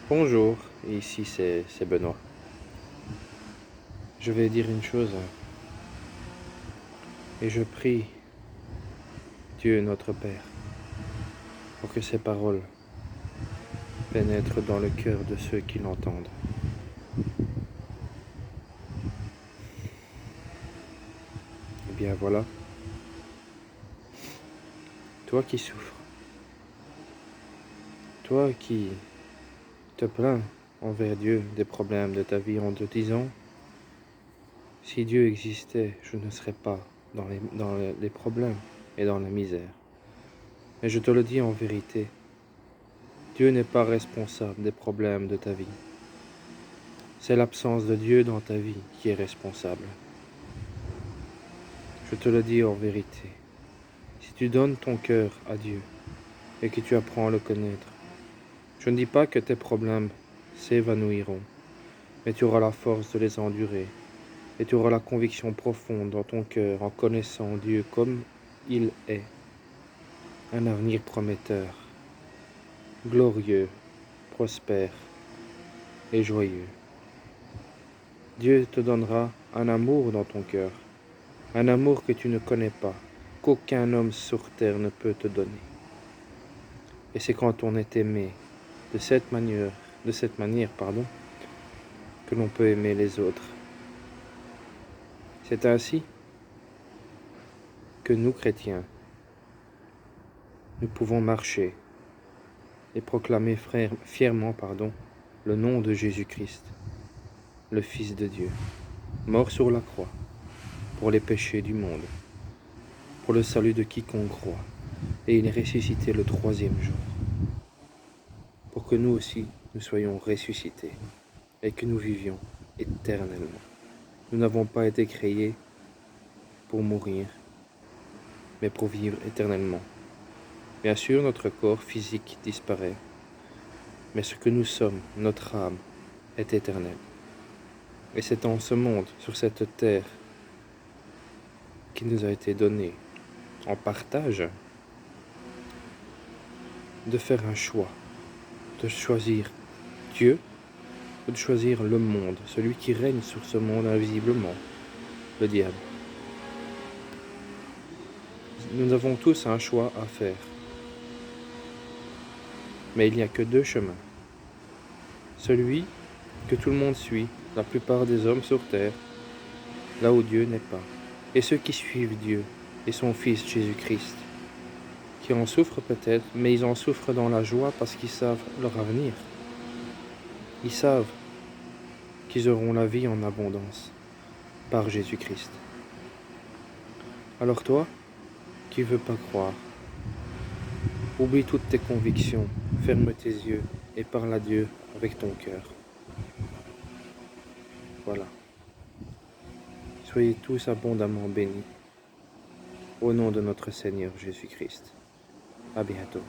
Bonjour, ici c'est Benoît. Je vais dire une chose, et je prie Dieu notre Père pour que ces paroles pénètrent dans le cœur de ceux qui l'entendent. Eh bien voilà, toi qui souffres, toi qui te plains envers Dieu des problèmes de ta vie en te disant, si Dieu existait, je ne serais pas dans les problèmes et dans la misère. Mais je te le dis en vérité, Dieu n'est pas responsable des problèmes de ta vie. C'est l'absence de Dieu dans ta vie qui est responsable. Je te le dis en vérité. Si tu donnes ton cœur à Dieu et que tu apprends à le connaître, je ne dis pas que tes problèmes s'évanouiront, mais tu auras la force de les endurer et tu auras la conviction profonde dans ton cœur en connaissant Dieu comme il est. Un avenir prometteur, glorieux, prospère et joyeux. Dieu te donnera un amour dans ton cœur, un amour que tu ne connais pas, qu'aucun homme sur terre ne peut te donner. Et c'est quand on est aimé de cette manière, que l'on peut aimer les autres. C'est ainsi que nous, chrétiens, nous pouvons marcher et proclamer fièrement le nom de Jésus-Christ, le Fils de Dieu, mort sur la croix pour les péchés du monde, pour le salut de quiconque croit, et il est ressuscité le 3e jour, pour que nous aussi, nous soyons ressuscités et que nous vivions éternellement. Nous n'avons pas été créés pour mourir, mais pour vivre éternellement. Bien sûr, notre corps physique disparaît, mais ce que nous sommes, notre âme, est éternelle. Et c'est en ce monde, sur cette terre, qui nous a été donné en partage, de faire un choix, de choisir Dieu ou de choisir le monde, celui qui règne sur ce monde invisiblement, le diable. Nous avons tous un choix à faire. Mais il n'y a que 2 chemins. Celui que tout le monde suit, la plupart des hommes sur terre, là où Dieu n'est pas. Et ceux qui suivent Dieu et son Fils Jésus-Christ, qui en souffrent peut-être, mais ils en souffrent dans la joie parce qu'ils savent leur avenir. Ils savent qu'ils auront la vie en abondance par Jésus-Christ. Alors toi, qui veux pas croire, oublie toutes tes convictions, ferme tes yeux et parle à Dieu avec ton cœur. Voilà. Soyez tous abondamment bénis. Au nom de notre Seigneur Jésus-Christ. À bientôt.